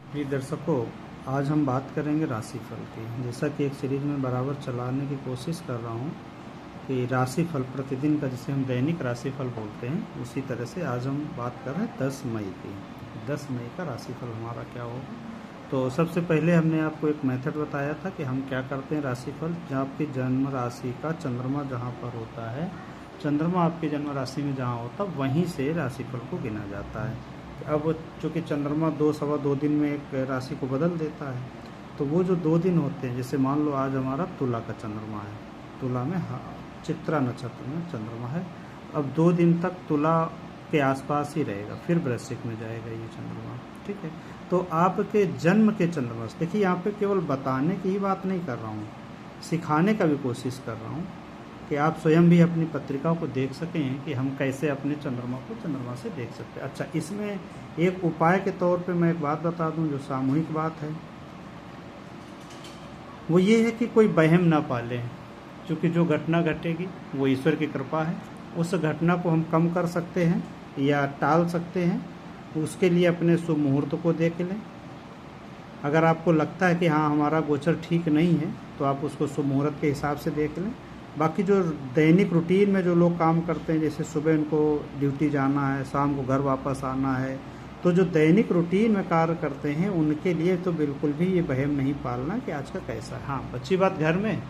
प्रिय दर्शकों, आज हम बात करेंगे राशिफल की। जैसा कि एक सीरीज में बराबर चलाने की कोशिश कर रहा हूँ कि राशिफल प्रतिदिन का, जिसे हम दैनिक राशिफल बोलते हैं, उसी तरह से आज हम बात कर रहे हैं 10 मई की। 10 मई का राशिफल हमारा क्या होगा। तो सबसे पहले हमने आपको एक मेथड बताया था कि हम क्या करते हैं राशिफल। जहाँ आपकी जन्म राशि का चंद्रमा जहाँ पर होता है, चंद्रमा आपकी जन्म राशि में जहाँ होता है, वहीं से राशिफल को गिना जाता है। अब चूँकि चंद्रमा 2 सवा 2 दिन में एक राशि को बदल देता है, तो वो जो 2 दिन होते हैं, जैसे मान लो आज हमारा तुला का चंद्रमा है, तुला में चित्रा नक्षत्र में चंद्रमा है। अब 2 दिन तक तुला के आसपास ही रहेगा, फिर वृश्चिक में जाएगा ये चंद्रमा। ठीक है, तो आपके जन्म के चंद्रमा से, देखिए यहाँ पे केवल बताने की ही बात नहीं कर रहा हूँ, सिखाने का भी कोशिश कर रहा हूँ कि आप स्वयं भी अपनी पत्रिकाओं को देख सकें कि हम कैसे अपने चंद्रमा को चंद्रमा से देख सकते हैं। अच्छा, इसमें एक उपाय के तौर पे मैं एक बात बता दूं, जो सामूहिक बात है, वो ये है कि कोई वहम ना पालें, क्योंकि जो घटना घटेगी वो ईश्वर की कृपा है। उस घटना को हम कम कर सकते हैं या टाल सकते हैं, उसके लिए अपने शुभ मुहूर्त को देख लें। अगर आपको लगता है कि हाँ हमारा गोचर ठीक नहीं है, तो आप उसको शुभ मुहूर्त के हिसाब से देख लें। बाकी जो दैनिक रूटीन में जो लोग काम करते हैं, जैसे सुबह उनको ड्यूटी जाना है, शाम को घर वापस आना है, तो जो दैनिक रूटीन में कार्य करते हैं उनके लिए तो बिल्कुल भी ये वहम नहीं पालना कि आज का कैसा है। हाँ, अच्छी बात घर में,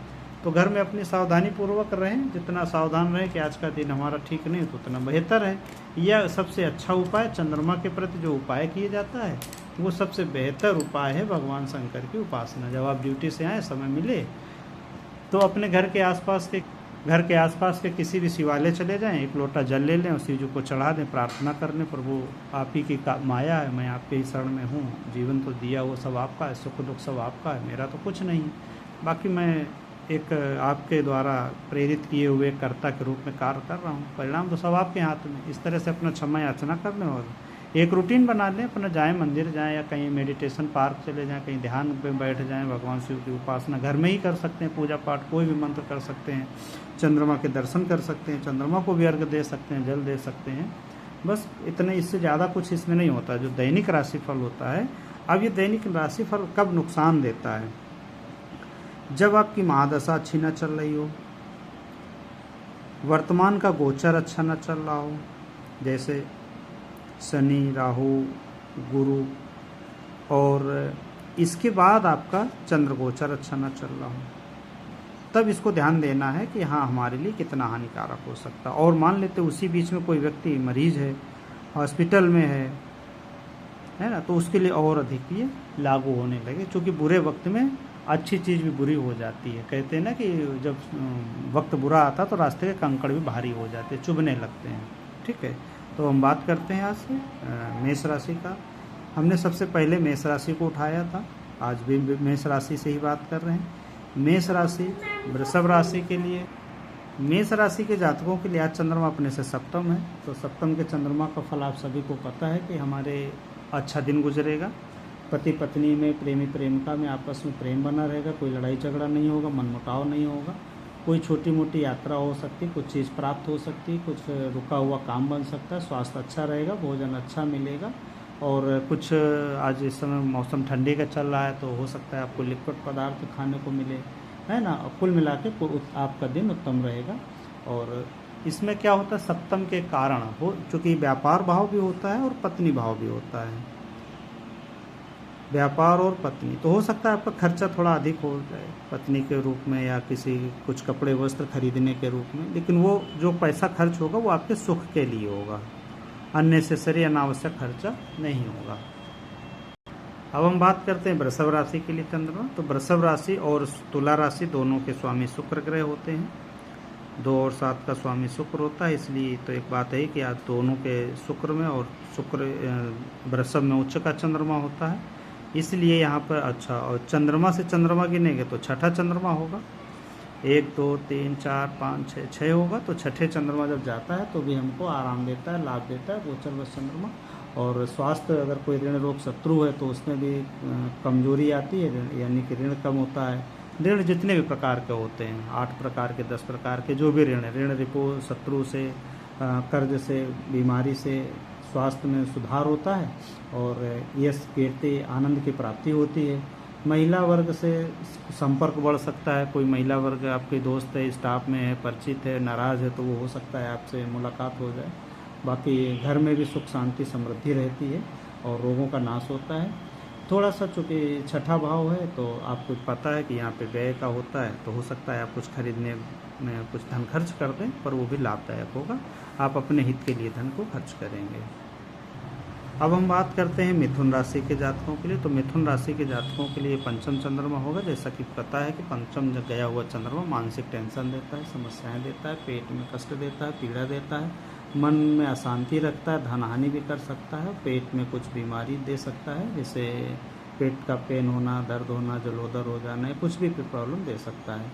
तो घर में अपनी सावधानी पूर्वक रहें, जितना सावधान रहें कि आज का दिन हमारा ठीक नहीं तो उतना बेहतर है। यह सबसे अच्छा उपाय, चंद्रमा के प्रति जो उपाय किया जाता है वो सबसे बेहतर उपाय है भगवान शंकर की उपासना। जब आप ड्यूटी से आए, समय मिले, तो अपने घर के आसपास के किसी भी शिवालय चले जाएं, एक लोटा जल ले लें और शिव जी को चढ़ा दें, प्रार्थना कर लें, प्रभु आप ही की माया है, मैं आपके ही शरण में हूँ, जीवन तो दिया वो सब आपका है, सुख दुख सब आपका है, मेरा तो कुछ नहीं है, बाकी मैं एक आपके द्वारा प्रेरित किए हुए कर्ता के रूप में कार्य कर रहा हूँ, परिणाम तो सब आपके हाथ में। इस तरह से अपना क्षमा याचना कर लें और एक रूटीन बना लें, अपना जाएं, मंदिर जाएं या कहीं मेडिटेशन पार्क चले जाएं, कहीं ध्यान में बैठ जाएं, भगवान शिव की उपासना घर में ही कर सकते हैं, पूजा पाठ कोई भी मंत्र कर सकते हैं, चंद्रमा के दर्शन कर सकते हैं, चंद्रमा को भी अर्घ्य दे सकते हैं, जल दे सकते हैं, बस इतने, इससे ज़्यादा कुछ इसमें नहीं होता जो दैनिक राशिफल होता है। अब ये दैनिक राशिफल कब नुकसान देता है? जब आपकी महादशा अच्छी न चल रही हो, वर्तमान का गोचर अच्छा न चल रहा हो, जैसे शनि, राहु, गुरु, और इसके बाद आपका चंद्र गोचर अच्छा न चल रहा हो, तब इसको ध्यान देना है कि हाँ हमारे लिए कितना हानिकारक हो सकता है। और मान लेते उसी बीच में कोई व्यक्ति मरीज है, हॉस्पिटल में है ना, तो उसके लिए और अधिक ये लागू होने लगे, क्योंकि बुरे वक्त में अच्छी चीज़ भी बुरी हो जाती है। कहते हैं ना कि जब वक्त बुरा आता तो रास्ते के कंकड़ भी भारी हो जाते हैं, चुभने लगते हैं। ठीक है, तो हम बात करते हैं आज से मेष राशि का। हमने सबसे पहले मेष राशि को उठाया था, आज भी मेष राशि से ही बात कर रहे हैं। मेष राशि वृषभ राशि के लिए, मेष राशि के जातकों के लिए आज चंद्रमा अपने से सप्तम है, तो सप्तम के चंद्रमा का फल आप सभी को पता है कि हमारे अच्छा दिन गुजरेगा, पति पत्नी में, प्रेमी प्रेमिका में आपस में प्रेम बना रहेगा, कोई लड़ाई झगड़ा नहीं होगा, मनमुटाव नहीं होगा, कोई छोटी मोटी यात्रा हो सकती, कुछ चीज़ प्राप्त हो सकती, कुछ रुका हुआ काम बन सकता है, स्वास्थ्य अच्छा रहेगा, भोजन अच्छा मिलेगा, और कुछ आज इस समय मौसम ठंडी का चल रहा है तो हो सकता है आपको लिक्विड पदार्थ खाने को मिले, है ना। कुल मिला के आपका दिन उत्तम रहेगा। और इसमें क्या होता है, सप्तम के कारण हो, चूँकि व्यापार भाव भी होता है और पत्नी भाव भी होता है, व्यापार और पत्नी, तो हो सकता है आपका खर्चा थोड़ा अधिक हो जाए पत्नी के रूप में या किसी कुछ कपड़े वस्त्र खरीदने के रूप में, लेकिन वो जो पैसा खर्च होगा वो आपके सुख के लिए होगा, अननेसेसरी अनावश्यक खर्चा नहीं होगा। अब हम बात करते हैं वृषभ राशि के लिए चंद्रमा। तो वृषभ राशि और तुला राशि दोनों के स्वामी शुक्र ग्रह होते हैं, 2 और 7 का स्वामी शुक्र होता है, इसलिए तो एक बात है कि आज दोनों के शुक्र में, और शुक्र वृषभ में उच्च का चंद्रमा होता है, इसलिए यहाँ पर अच्छा, और चंद्रमा से चंद्रमा गिनेंगे तो छठा चंद्रमा होगा, 1 2 3 4 5 6 6 होगा, तो छठे चंद्रमा जब जाता है तो भी हमको आराम देता है, लाभ देता है गोचरवश चंद्रमा। और स्वास्थ्य, अगर कोई ऋण रोग शत्रु है तो उसमें भी कमजोरी आती है, यानी कि ऋण कम होता है। ऋण जितने भी प्रकार के होते हैं, 8 प्रकार के, 10 प्रकार के जो भी ऋण है, ऋण रिपो, शत्रु से, कर्ज से, बीमारी से, स्वास्थ्य में सुधार होता है और यश कीर्ति आनंद की प्राप्ति होती है। महिला वर्ग से संपर्क बढ़ सकता है। कोई महिला वर्ग आपके दोस्त है, स्टाफ में है, परिचित है, नाराज़ है तो वो हो सकता है आपसे मुलाकात हो जाए। बाकी घर में भी सुख शांति समृद्धि रहती है और रोगों का नाश होता है। थोड़ा सा चूँकि छठा भाव है तो आपको पता है कि यहाँ पे व्यय का होता है, तो हो सकता है आप कुछ खरीदने में कुछ धन खर्च कर दें, पर वो भी लाभदायक होगा। आप अपने हित के लिए धन को खर्च करेंगे। अब हम बात करते हैं मिथुन राशि के जातकों के लिए। तो मिथुन राशि के जातकों के लिए पंचम चंद्रमा होगा। जैसा कि पता है कि पंचम जब गया हुआ चंद्रमा मानसिक टेंशन देता है, समस्याएं देता है, पेट में कष्ट देता है, पीड़ा देता है, मन में अशांति रखता है, धन हानि भी कर सकता है, पेट में कुछ बीमारी दे सकता है, जैसे पेट का पेन होना, दर्द होना, जलोदर हो जाना, कुछ भी प्रॉब्लम दे सकता है।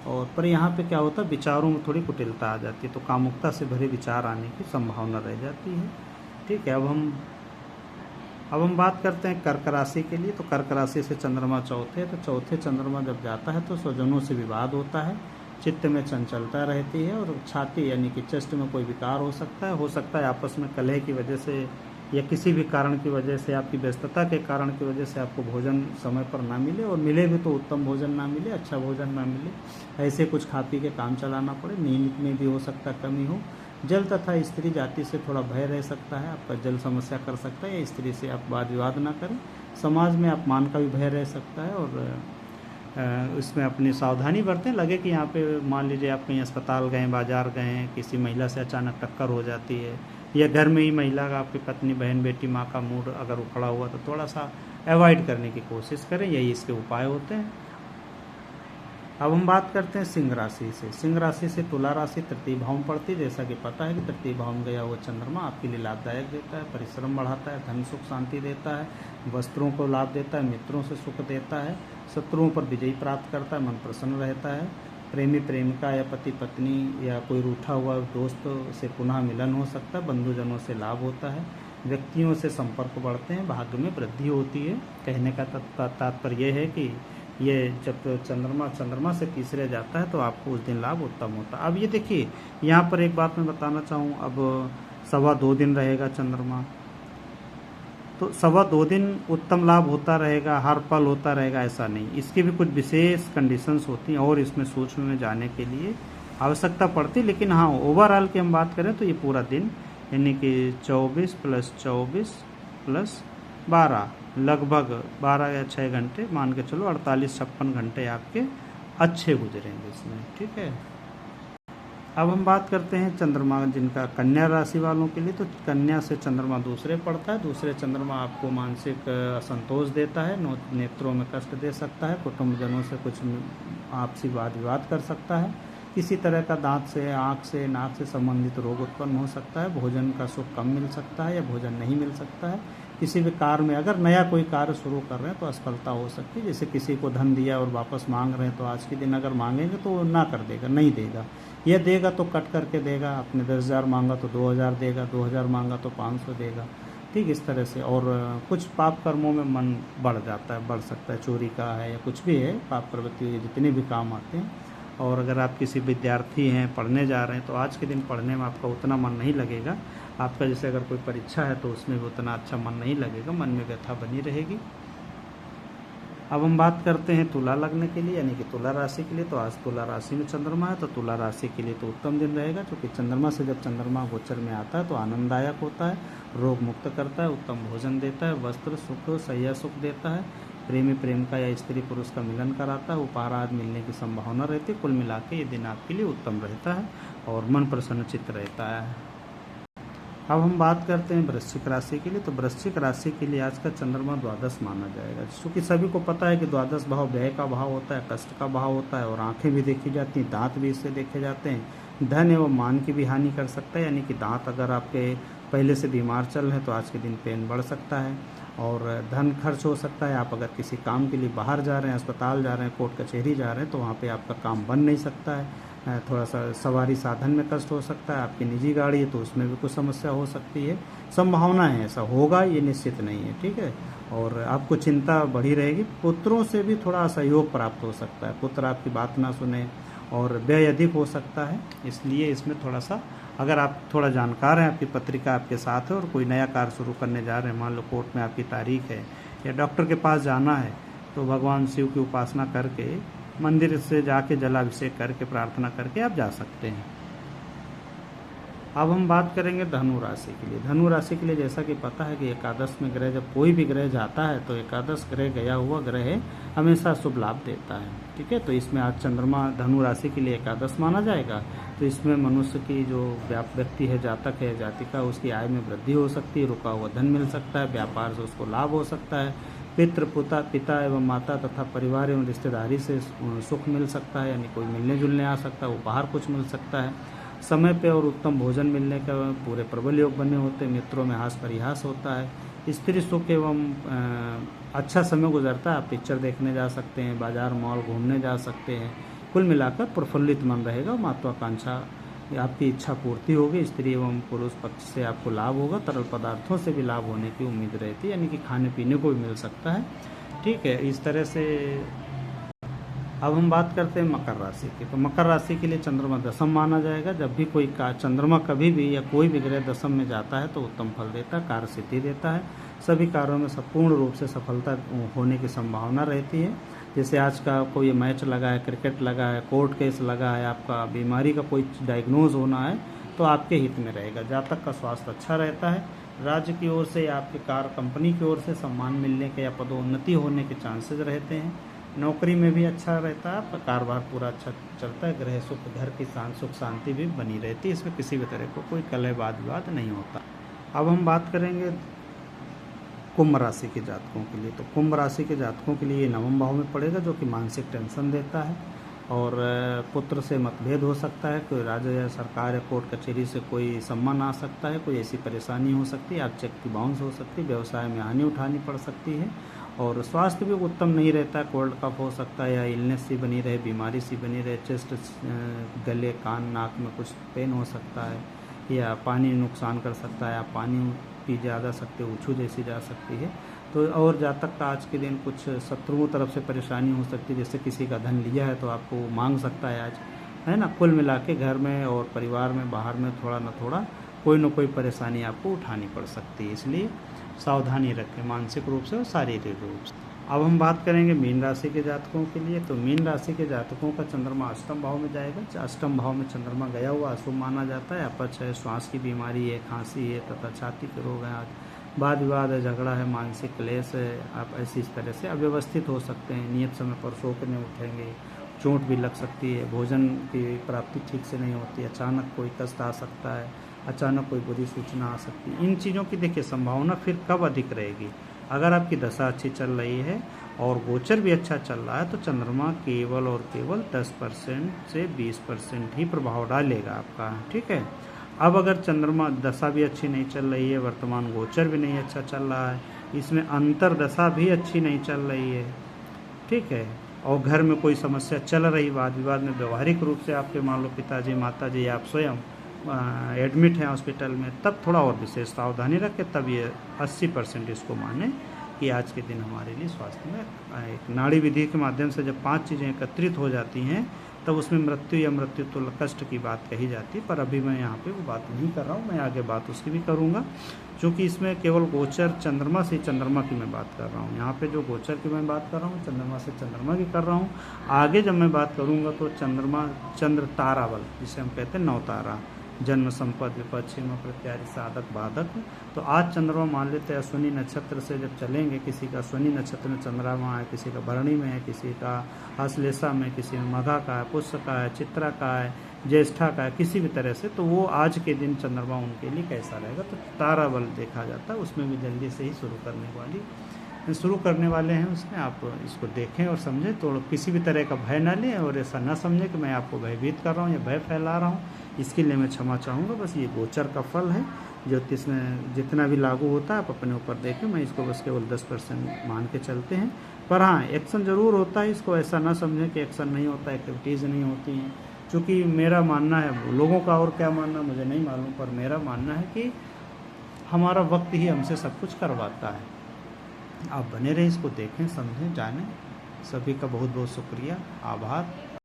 और पर यहाँ पे क्या होता है, विचारों में थोड़ी कुटिलता आ जाती है, तो कामुकता से भरे विचार आने की संभावना रह जाती है। ठीक है, अब हम बात करते हैं कर्क राशि के लिए। तो कर्क राशि से चंद्रमा चौथे, तो चौथे चंद्रमा जब जाता है तो स्वजनों से विवाद होता है, चित्त में चंचलता रहती है और छाती यानी कि चेस्ट में कोई विकार हो सकता है आपस में कलह की वजह से या किसी भी कारण की वजह से, आपकी व्यस्तता के कारण की वजह से आपको भोजन समय पर ना मिले, और मिले भी तो उत्तम भोजन ना मिले, अच्छा भोजन ना मिले, ऐसे कुछ खा पी के काम चलाना पड़े। नींद में भी हो सकता कमी हो। जल तथा स्त्री जाति से थोड़ा भय रह सकता है, आपका जल समस्या कर सकता है, या स्त्री से आप वाद विवाद ना करें। समाज में अपमान का भी भय रह सकता है और इसमें अपनी सावधानी बरतें। लगे कि यहाँ पे मान लीजिए आप कहीं अस्पताल गए, बाजार गए, किसी महिला से अचानक टक्कर हो जाती है, या घर में ही महिला का, आपकी पत्नी, बहन, बेटी, माँ का मूड अगर उखड़ा हुआ तो थोड़ा सा अवॉइड करने की कोशिश करें, यही इसके उपाय होते हैं। अब हम बात करते हैं सिंह राशि से। सिंह राशि से तुला राशि तृतीय भाव में पड़ती है। जैसा कि पता है कि तृतीय भाव में गया हुआ चंद्रमा आपके लिए लाभदायक देता है, परिश्रम बढ़ाता है, धन सुख शांति देता है, वस्त्रों को लाभ देता है, मित्रों से सुख देता है, शत्रुओं पर विजय प्राप्त करता है, मन प्रसन्न रहता है, प्रेमी प्रेमिका या पति पत्नी या कोई रूठा हुआ दोस्त से पुनः मिलन हो सकता है, बंधुजनों से लाभ होता है, व्यक्तियों से संपर्क बढ़ते हैं, भाग्य में वृद्धि होती है। कहने का तात्पर्य यह है कि ये जब चंद्रमा से तीसरे जाता है तो आपको उस दिन लाभ उत्तम होता है। अब ये देखिए, यहाँ पर एक बात मैं बताना चाहूँ, अब 2.25 दिन रहेगा चंद्रमा, तो 2.25 दिन उत्तम लाभ होता रहेगा, हर पल होता रहेगा ऐसा नहीं, इसकी भी कुछ विशेष कंडीशंस होती हैं और इसमें सूक्ष्म में जाने के लिए आवश्यकता पड़ती है। लेकिन हाँ, ओवरऑल की हम बात करें तो ये पूरा दिन यानी कि 24 + 24 + 12 लगभग 12 या 6 घंटे मान के चलो, 48-56 घंटे आपके अच्छे गुजरेंगे इसमें। ठीक है, अब हम बात करते हैं चंद्रमा जिनका कन्या राशि वालों के लिए। तो कन्या से चंद्रमा दूसरे पड़ता है। दूसरे चंद्रमा आपको मानसिक असंतोष देता है, नेत्रों में कष्ट दे सकता है, कुटुंबजनों से कुछ आपसी वाद विवाद कर सकता है, किसी तरह का दांत से, आँख से, नाक से संबंधित रोग उत्पन्न हो सकता है, भोजन का सुख कम मिल सकता है या भोजन नहीं मिल सकता है। किसी भी कार्य में अगर नया कोई कार्य शुरू कर रहे हैं तो असफलता हो सकती है। जैसे किसी को धन दिया और वापस मांग रहे हैं तो आज के दिन अगर मांगेंगे तो वो ना कर देगा, नहीं देगा, यह देगा तो कट करके देगा। आपने 10,000 मांगा तो 2,000 देगा, 2,000 मांगा तो 500 देगा। ठीक इस तरह से। और कुछ पाप कर्मों में मन बढ़ जाता है, बढ़ सकता है, चोरी का है या कुछ भी है, पाप प्रवृत्ति के जितने भी काम आते हैं। और अगर आप किसी विद्यार्थी हैं, पढ़ने जा रहे हैं, तो आज के दिन पढ़ने में आपका उतना मन नहीं लगेगा। आपका जैसे अगर कोई परीक्षा है तो उसमें भी उतना अच्छा मन नहीं लगेगा, मन में व्यथा बनी रहेगी। अब हम बात करते हैं तुला लग्न के लिए यानी कि तुला राशि के लिए। तो आज तुला राशि में चंद्रमा है, तो तुला राशि के लिए तो उत्तम दिन रहेगा, क्योंकि चंद्रमा से जब चंद्रमा गोचर में आता है तो आनंददायक होता है, रोग मुक्त करता है, उत्तम भोजन देता है, वस्त्र सुख, सैया सुख देता है, प्रेमी प्रेमिका या स्त्री पुरुष का मिलन कराता है, उपहार आदि मिलने की संभावना रहती है। कुल मिला के ये दिन आपके लिए उत्तम रहता है और मन प्रसन्नचित्त रहता है। अब हम बात करते हैं वृश्चिक राशि के लिए। तो वृश्चिक राशि के लिए आज का चंद्रमा द्वादश माना जाएगा, क्योंकि सभी को पता है कि द्वादश भाव व्यय का भाव होता है, कष्ट का भाव होता है, और आंखें भी देखी जाती हैं, दांत भी इससे देखे जाते हैं। धन एवं मान की भी हानि कर सकता है, यानी कि दांत अगर आपके पहले से बीमार चल रहे हैं तो आज के दिन पेन बढ़ सकता है और धन खर्च हो सकता है। आप अगर किसी काम के लिए बाहर जा रहे हैं, अस्पताल जा रहे हैं, कोर्ट कचहरी जा रहे हैं, तो वहाँ पे आपका काम बन नहीं सकता है। थोड़ा सा सवारी साधन में कष्ट हो सकता है। आपकी निजी गाड़ी है तो उसमें भी कुछ समस्या हो सकती है। संभावना है, ऐसा होगा ये निश्चित नहीं है। ठीक है, और आपको चिंता बढ़ी रहेगी। पुत्रों से भी थोड़ा असहयोग प्राप्त हो सकता है, पुत्र आपकी बात ना सुने और व्यय अधिक हो सकता है, इसलिए इसमें थोड़ा सा अगर आप थोड़ा जानकार हैं, आपकी पत्रिका आपके साथ है और कोई नया कार्य शुरू करने जा रहे हैं, मान लो कोर्ट में आपकी तारीख है या डॉक्टर के पास जाना है, तो भगवान शिव की उपासना करके मंदिर से जाके जलाभिषेक करके प्रार्थना करके आप जा सकते हैं। अब हम बात करेंगे धनु राशि के लिए। धनु राशि के लिए जैसा कि पता है कि एकादश में ग्रह, जब कोई भी ग्रह जाता है तो एकादश ग्रह गया हुआ ग्रह हमेशा शुभ लाभ देता है। ठीक है, तो इसमें आज चंद्रमा धनु राशि के लिए एकादश माना जाएगा, तो इसमें मनुष्य की जो व्यक्ति है, जातक है, जातिका, उसकी आय में वृद्धि हो सकती है, रुका हुआ धन मिल सकता है, व्यापार से उसको लाभ हो सकता है, पिता एवं माता तथा परिवार एवं रिश्तेदारी से सुख मिल सकता है, यानी कोई मिलने जुलने आ सकता है, उपहार कुछ मिल सकता है, समय पे और उत्तम भोजन मिलने का पूरे प्रबल योग बने होते हैं, मित्रों में हास परिहास होता है, स्त्री सुख एवं अच्छा समय गुजरता है। आप पिक्चर देखने जा सकते हैं, बाजार मॉल घूमने जा सकते हैं, कुल मिलाकर प्रफुल्लित मन रहेगा, महत्वाकांक्षा आपकी इच्छा पूर्ति होगी, स्त्री एवं पुरुष पक्ष से आपको लाभ होगा, तरल पदार्थों से भी लाभ होने की उम्मीद रहती है, यानी कि खाने पीने को भी मिल सकता है। ठीक है, इस तरह से अब हम बात करते हैं मकर राशि की। तो मकर राशि के लिए चंद्रमा दशम माना जाएगा। जब भी कोई चंद्रमा कभी भी या कोई भी ग्रह दशम में जाता है तो उत्तम फल देता है, कार्य सिद्धि देता है, सभी कार्यों में संपूर्ण रूप से सफलता होने की संभावना रहती है। जैसे आज का कोई मैच लगा है, क्रिकेट लगा है, कोर्ट केस लगा है, आपका बीमारी का कोई डायग्नोज होना है तो आपके हित में रहेगा। जातक का स्वास्थ्य अच्छा रहता है, राज्य की ओर से या आपके कंपनी की ओर से सम्मान मिलने के या पदोन्नति होने के चांसेस रहते हैं। नौकरी में भी अच्छा रहता है, आपका कारोबार पूरा अच्छा चलता है, गृह सुख, घर की सुख शांति भी बनी रहती है, इसमें किसी भी तरह को कोई कलह वाद विवाद नहीं होता। अब हम बात करेंगे कुंभ राशि के जातकों के लिए। तो कुंभ राशि के जातकों के लिए ये नवम भाव में पड़ेगा, जो कि मानसिक टेंशन देता है और पुत्र से मतभेद हो सकता है, कोई राज्य या सरकार या कोर्ट कचहरी से कोई सम्मान आ सकता है, कोई ऐसी परेशानी हो सकती है, आप चेक की बाउंस हो सकती है, व्यवसाय में हानि उठानी पड़ सकती है और स्वास्थ्य भी उत्तम नहीं रहता है, कोल्ड कफ हो सकता है या इलनेस सी बनी रहे, बीमारी सी बनी रहे, चेस्ट, गले, कान, नाक में कुछ पेन हो सकता है या पानी नुकसान कर सकता है, आप पानी पी जा सकते हो, उछू जैसी जा सकती है। तो और जातक का आज के दिन कुछ शत्रुओं तरफ से परेशानी हो सकती है, जैसे किसी का धन लिया है तो आपको मांग सकता है आज, है ना। कुल मिला के घर में और परिवार में, बाहर में थोड़ा न थोड़ा कोई न कोई परेशानी आपको उठानी पड़ सकती है, इसलिए सावधानी रखें मानसिक रूप से और शारीरिक रूप से। अब हम बात करेंगे मीन राशि के जातकों के लिए। तो मीन राशि के जातकों का चंद्रमा अष्टम भाव में जाएगा। अष्टम भाव में चंद्रमा गया हुआ अशुभ माना जाता है। अपच है, श्वास की बीमारी है, खांसी है तथा छाती के रोग हैं, वाद विवाद है, झगड़ा है, मानसिक क्लेश है, आप ऐसी इस तरह से अव्यवस्थित हो सकते हैं, नियत समय पर सो के नहीं उठेंगे, चोट भी लग सकती है, भोजन की प्राप्ति ठीक से नहीं होती, अचानक कोई कष्ट आ सकता है, अचानक कोई बुरी सूचना आ सकती है। इन चीज़ों की देखिए संभावना फिर कब अधिक रहेगी, अगर आपकी दशा अच्छी चल रही है और गोचर भी अच्छा चल रहा है तो चंद्रमा केवल और केवल 10% से 20% ही प्रभाव डालेगा आपका। ठीक है, अब अगर चंद्रमा दशा भी अच्छी नहीं चल रही है, वर्तमान गोचर भी नहीं अच्छा चल रहा है, इसमें अंतर दशा भी अच्छी नहीं चल रही है, ठीक है, और घर में कोई समस्या चल रही, वाद विवाद में व्यवहारिक रूप से आपके मान लो पिताजी, माताजी या आप स्वयं एडमिट हैं हॉस्पिटल में, तब थोड़ा और विशेष सावधानी रखें, तब ये 80% इसको माने कि आज के दिन हमारे लिए स्वास्थ्य में एक नाड़ी विधि के माध्यम से जब 5 चीज़ें एकत्रित हो जाती हैं तब उसमें मृत्यु या मृत्यु तो कष्ट की बात कही जाती है, पर अभी मैं यहाँ पे वो बात नहीं कर रहा हूँ, मैं आगे बात उसकी भी करूँगा, क्योंकि इसमें केवल गोचर चंद्रमा से चंद्रमा की मैं बात कर रहा हूँ। यहाँ पे जो गोचर की मैं बात कर रहा हूँ चंद्रमा से चंद्रमा की कर रहा हूँ। आगे जब मैं बात करूँगा तो चंद्र ताराबल जिसे हम कहते हैं 9 तारा, जन्म, संपत्ति, पश्चिम, प्रत्यारी, साधक, बाधक। तो आज चंद्रमा मान लेते हैं अश्विनी नक्षत्र से जब चलेंगे, किसी का अश्विनी नक्षत्र में चंद्रमा है, किसी का भरणी में है, किसी का आश्लेषा में, किसी में मघा का है, पुष्य का है, चित्रा का है, ज्येष्ठा का है, किसी भी तरह से, तो वो आज के दिन चंद्रमा उनके लिए कैसा रहेगा। तो तारा बल देखा जाता है, उसमें भी जल्दी से ही शुरू करने वाले हैं, उसमें आप इसको देखें और समझें, तो किसी भी तरह का भय ना लें और ऐसा ना समझें कि मैं आपको भयभीत कर रहा हूँ या भय फैला रहा हूँ, इसके लिए मैं क्षमा चाहूँगा। बस ये गोचर का फल है, ज्योतिष में जितना भी लागू होता है आप अपने ऊपर देखें, मैं इसको बस केवल 10% मान के चलते हैं, पर हाँ एक्शन ज़रूर होता है, इसको ऐसा ना समझें कि एक्शन नहीं होता, एक्टिविटीज़ नहीं होती हैं, क्योंकि मेरा मानना है, लोगों का और क्या मानना मुझे नहीं मालूम, पर मेरा मानना है कि हमारा वक्त ही हमसे सब कुछ करवाता है। आप बने रहें, इसको देखें, समझें, जानें। सभी का बहुत बहुत शुक्रिया, आभार।